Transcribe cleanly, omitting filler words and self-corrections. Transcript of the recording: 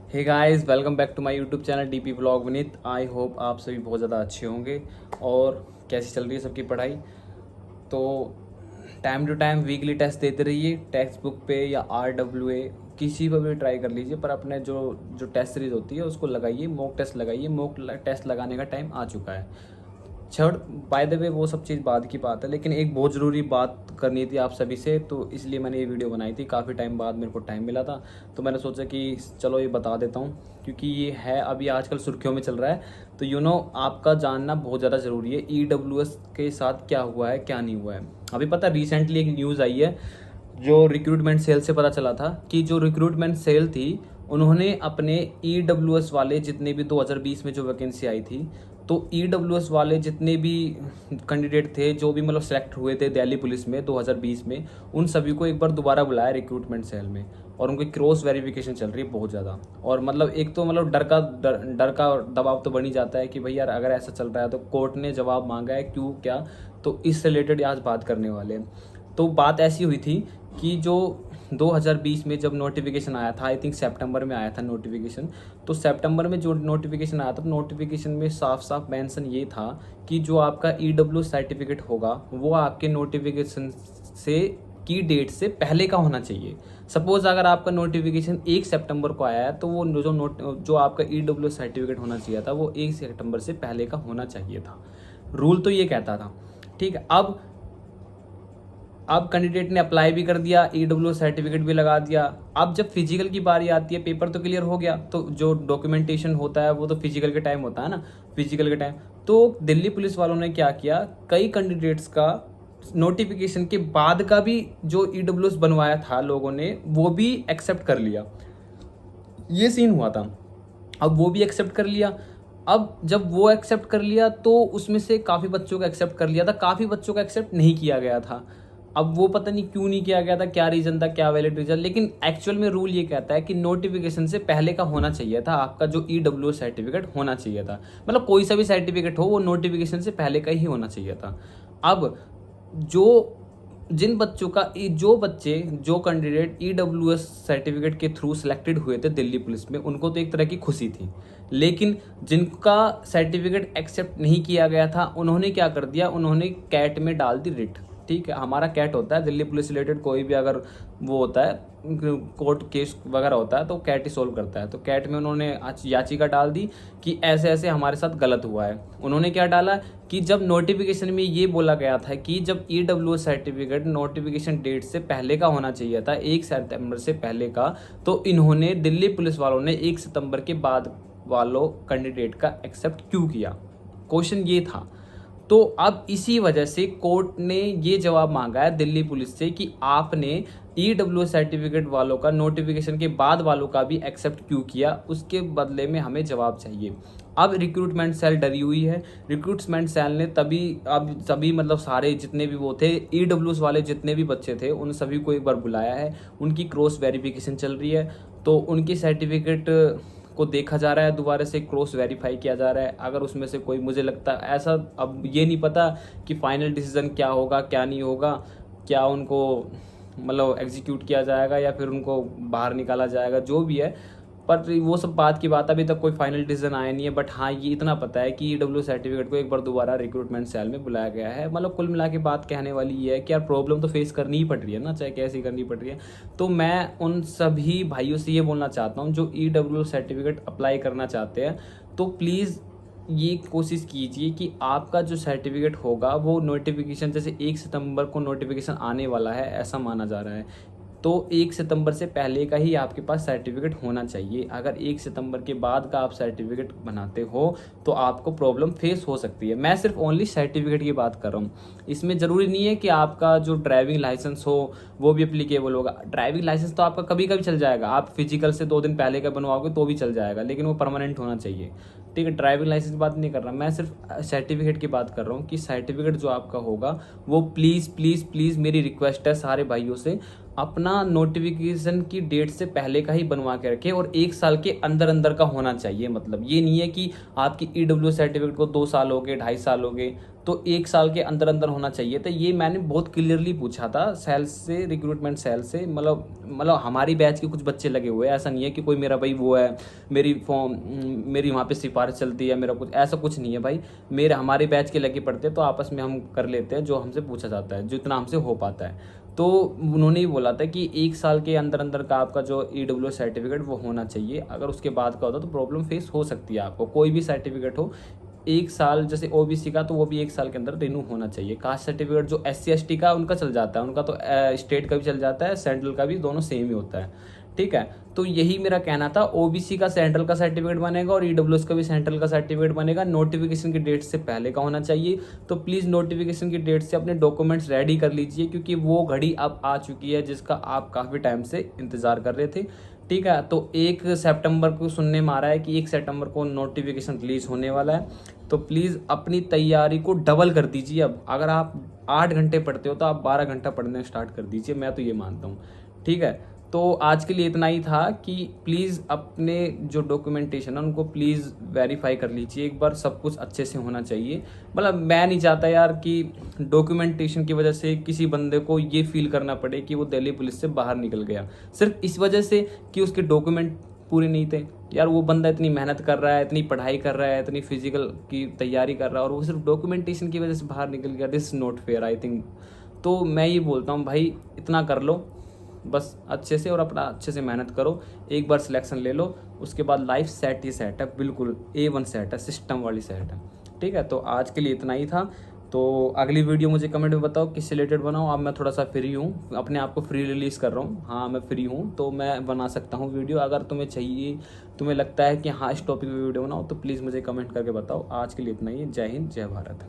Hey guys, welcome back to my YouTube channel DP vlog Vineet. I hope आप सभी बहुत ज़्यादा अच्छे होंगे। और कैसी चल रही है सबकी पढ़ाई? तो time to time weekly test देते रहिए, टेक्स्ट बुक पे या RWA किसी पर भी ट्राई कर लीजिए, पर अपने जो जो टेस्ट सीरीज होती है उसको लगाइए, मॉक टेस्ट लगाइए। मॉक टेस्ट लगाने का टाइम आ चुका है। छोड़, बाय द वे वो सब चीज़ बाद की बात है, लेकिन एक बहुत ज़रूरी बात करनी थी आप सभी से, तो इसलिए मैंने ये वीडियो बनाई थी। काफ़ी टाइम बाद मेरे को टाइम मिला था, तो मैंने सोचा कि चलो ये बता देता हूँ, क्योंकि ये है अभी आजकल सुर्खियों में चल रहा है। तो आपका जानना बहुत ज़्यादा ज़रूरी है। EWS के साथ क्या हुआ है, क्या नहीं हुआ है। अभी पता रिसेंटली एक न्यूज़ आई है, जो रिक्रूटमेंट सेल से पता चला था कि जो रिक्रूटमेंट सेल थी, उन्होंने अपने EWS वाले जितने भी 2020 में जो वैकेंसी आई थी, तो EWS वाले जितने भी कैंडिडेट थे, जो भी मतलब सेलेक्ट हुए थे दिल्ली पुलिस में 2020 में, उन सभी को एक बार दोबारा बुलाया रिक्रूटमेंट सेल में। और उनकी क्रॉस वेरिफिकेशन चल रही है बहुत ज़्यादा। और मतलब एक तो मतलब डर का दबाव तो बन ही जाता है कि भाई यार, अगर ऐसा चल रहा है तो कोर्ट ने जवाब मांगा है, क्यों, क्या। तो इस रिलेटेड आज बात करने वाले हैं। तो बात ऐसी हुई थी कि जो 2020 में जब नोटिफिकेशन आया था, आई थिंक सितंबर में आया था नोटिफिकेशन। तो सितंबर में जो नोटिफिकेशन आया था, नोटिफिकेशन में साफ साफ मेंशन ये था कि जो आपका EW सर्टिफिकेट होगा वो आपके नोटिफिकेशन से की डेट से पहले का होना चाहिए। सपोज अगर आपका नोटिफिकेशन 1 सितंबर को आया है, तो वो जो आपका EW सर्टिफिकेट होना चाहिए था वो 1 सितंबर से पहले का होना चाहिए था। रूल तो ये कहता था। ठीक है, अब कैंडिडेट ने अप्लाई भी कर दिया, EW सर्टिफिकेट भी लगा दिया। अब जब फिजिकल की बारी आती है, पेपर तो क्लियर हो गया, तो जो डॉक्यूमेंटेशन होता है वो तो फिजिकल के टाइम होता है ना, फिजिकल के टाइम। तो दिल्ली पुलिस वालों ने क्या किया, कई कैंडिडेट्स का नोटिफिकेशन के बाद का भी जो EWS बनवाया था लोगों ने, वो भी एक्सेप्ट कर लिया। ये सीन हुआ था। अब वो भी एक्सेप्ट कर लिया। अब जब वो एक्सेप्ट कर लिया, तो उसमें से काफ़ी बच्चों का एक्सेप्ट कर लिया था, काफ़ी बच्चों का एक्सेप्ट नहीं किया गया था। अब वो पता नहीं क्यों नहीं किया गया था, क्या रीज़न था, क्या वैलिड रीज़न। लेकिन एक्चुअल में रूल ये कहता है कि नोटिफिकेशन से पहले का होना चाहिए था, आपका जो EW सर्टिफिकेट होना चाहिए था। मतलब कोई सा भी सर्टिफिकेट हो, वो नोटिफिकेशन से पहले का ही होना चाहिए था। अब जो जिन बच्चों का जो कैंडिडेट EWS सर्टिफिकेट के थ्रू सिलेक्टेड हुए थे दिल्ली पुलिस में, उनको तो एक तरह की खुशी थी। लेकिन जिनका सर्टिफिकेट एक्सेप्ट नहीं किया गया था, उन्होंने क्या कर दिया, उन्होंने कैट में डाल दी रिट। ठीक है, हमारा कैट होता है दिल्ली पुलिस रिलेटेड, कोई भी अगर वो होता है, कोर्ट केस वगैरह होता है, तो कैट ही सोल्व करता है। तो कैट में उन्होंने याचिका डाल दी कि ऐसे ऐसे हमारे साथ गलत हुआ है। उन्होंने क्या डाला कि जब नोटिफिकेशन में ये बोला गया था कि जब EW सर्टिफिकेट नोटिफिकेशन डेट से पहले का होना चाहिए था, 1 सितंबर से पहले का, तो इन्होंने दिल्ली पुलिस वालों ने 1 सितंबर के बाद वालों कैंडिडेट का एक्सेप्ट क्यों किया, क्वेश्चन ये था। तो अब इसी वजह से कोर्ट ने ये जवाब मांगा है दिल्ली पुलिस से कि आपने EW सर्टिफिकेट वालों का नोटिफिकेशन के बाद वालों का भी एक्सेप्ट क्यों किया, उसके बदले में हमें जवाब चाहिए। अब रिक्रूटमेंट सेल डरी हुई है। रिक्रूटमेंट सेल ने तभी अब सभी मतलब सारे जितने भी वो थे, EWS वाले जितने भी बच्चे थे, उन सभी को एक बार बुलाया है। उनकी क्रॉस वेरिफिकेशन चल रही है, तो उनकी सर्टिफिकेट को देखा जा रहा है, दोबारा से क्रॉस वेरीफाई किया जा रहा है। अगर उसमें से कोई, मुझे लगता है ऐसा, अब ये नहीं पता कि फाइनल डिसीजन क्या होगा, क्या नहीं होगा, क्या उनको मतलब एग्जीक्यूट किया जाएगा या फिर उनको बाहर निकाला जाएगा, जो भी है। पर वो सब बात की बात, अभी तक कोई फाइनल डिसीजन आया नहीं है। बट हाँ, ये इतना पता है कि EW सर्टिफिकेट को एक बार दोबारा रिक्रूटमेंट सेल में बुलाया गया है। मतलब कुल मिला के बात कहने वाली ये है कि यार, प्रॉब्लम तो फेस करनी ही पड़ रही है ना, चाहे कैसी करनी पड़ रही है। तो मैं उन सभी भाइयों से ये बोलना चाहता हूँ जो EW सर्टिफिकेट अप्लाई करना चाहते हैं, तो प्लीज़ ये कोशिश कीजिए कि आपका जो सर्टिफिकेट होगा वो नोटिफिकेशन, जैसे 1 सितंबर को नोटिफिकेशन आने वाला है ऐसा माना जा रहा है, तो 1 सितंबर से पहले का ही आपके पास सर्टिफिकेट होना चाहिए। अगर 1 सितंबर के बाद का आप सर्टिफिकेट बनाते हो तो आपको प्रॉब्लम फेस हो सकती है। मैं सिर्फ ओनली सर्टिफिकेट की बात कर रहा हूँ। इसमें ज़रूरी नहीं है कि आपका जो ड्राइविंग लाइसेंस हो वो भी एप्लीकेबल होगा। ड्राइविंग लाइसेंस तो आपका कभी कभी चल जाएगा, आप फिजिकल से 2 दिन पहले का बनवाओगे तो भी चल जाएगा, लेकिन वो परमानेंट होना चाहिए। ठीक है, ड्राइविंग लाइसेंस की बात नहीं कर रहा, मैं सिर्फ सर्टिफिकेट की बात कर रहा हूँ कि सर्टिफिकेट जो आपका होगा वो प्लीज़ प्लीज़ प्लीज़, मेरी रिक्वेस्ट है सारे भाइयों से, अपना नोटिफिकेशन की डेट से पहले का ही बनवा के रखें और 1 साल के अंदर अंदर का होना चाहिए। मतलब ये नहीं है कि आपकी ईडब्ल्यू सर्टिफिकेट को 2 साल हो गए, 2.5 साल हो गए, तो 1 साल के अंदर अंदर होना चाहिए। तो ये मैंने बहुत क्लियरली पूछा था सेल से, रिक्रूटमेंट सेल से। मतलब हमारी बैच के कुछ बच्चे लगे हुए हैं, ऐसा नहीं है कि कोई मेरा भाई वो है, मेरी वहाँ पे सिफारिश चलती है, मेरा कुछ ऐसा कुछ नहीं है भाई। हमारे बैच के लगे पड़ते हैं, तो आपस में हम कर लेते हैं जो हमसे पूछा जाता है, जितना हमसे हो पाता है। तो उन्होंने ही बोला था कि 1 साल के अंदर अंदर का आपका जो ईडब्ल्यू सर्टिफिकेट वो होना चाहिए। अगर उसके बाद का होता तो प्रॉब्लम फेस हो सकती है आपको। कोई भी सर्टिफिकेट हो, 1 साल, जैसे ओबीसी का तो वो भी 1 साल के अंदर रिन्यू होना चाहिए। कास्ट सर्टिफिकेट जो SC ST का उनका चल जाता है, उनका तो स्टेट का भी चल जाता है, सेंट्रल का भी, दोनों सेम ही होता है। ठीक है, तो यही मेरा कहना था। ओबीसी का सेंट्रल का सर्टिफिकेट बनेगा और ईडब्ल्यूएस का भी सेंट्रल का सर्टिफिकेट बनेगा। नोटिफिकेशन की डेट से पहले का होना चाहिए। तो प्लीज़ नोटिफिकेशन की डेट से अपने डॉक्यूमेंट्स रेडी कर लीजिए, क्योंकि वो घड़ी अब आ चुकी है जिसका आप काफ़ी टाइम से इंतज़ार कर रहे थे। ठीक है, तो 1 सितंबर को सुनने में आ रहा है कि 1 सितंबर को नोटिफिकेशन रिलीज होने वाला है। तो प्लीज़ अपनी तैयारी को डबल कर दीजिए। अब अगर आप 8 घंटे पढ़ते हो तो आप 12 घंटा पढ़ने स्टार्ट कर दीजिए, मैं तो ये मानता हूँ। ठीक है, तो आज के लिए इतना ही था कि प्लीज़ अपने जो डॉक्यूमेंटेशन है उनको प्लीज़ वेरीफाई कर लीजिए एक बार, सब कुछ अच्छे से होना चाहिए। मतलब मैं नहीं चाहता यार कि डॉक्यूमेंटेशन की वजह से किसी बंदे को ये फील करना पड़े कि वो दिल्ली पुलिस से बाहर निकल गया सिर्फ इस वजह से कि उसके डॉक्यूमेंट पूरे नहीं थे। यार वो बंदा इतनी मेहनत कर रहा है, इतनी पढ़ाई कर रहा है, इतनी फिजिकल की तैयारी कर रहा है, और वो सिर्फ डॉक्यूमेंटेशन की वजह से बाहर निकल गया। This not fair I think. तो मैं ये बोलता हूँ भाई, इतना कर लो बस अच्छे से, और अपना अच्छे से मेहनत करो। एक बार सिलेक्शन ले लो, उसके बाद लाइफ सेट ही सेट है, बिल्कुल A1 सेट है, सिस्टम वाली सेट है। ठीक है, तो आज के लिए इतना ही था। तो अगली वीडियो मुझे कमेंट में बताओ किस रिलेटेड बनाऊँ। अब मैं थोड़ा सा फ्री हूँ, अपने आप को फ्री रिलीज़ कर रहा हूँ। हाँ मैं फ्री हूँ, तो मैं बना सकता हूँ वीडियो। अगर तुम्हें चाहिए, तुम्हें लगता है कि हाँ इस टॉपिक पे वीडियो बनाओ, तो प्लीज़ मुझे कमेंट करके बताओ। आज के लिए इतना ही। जय हिंद, जय भारत।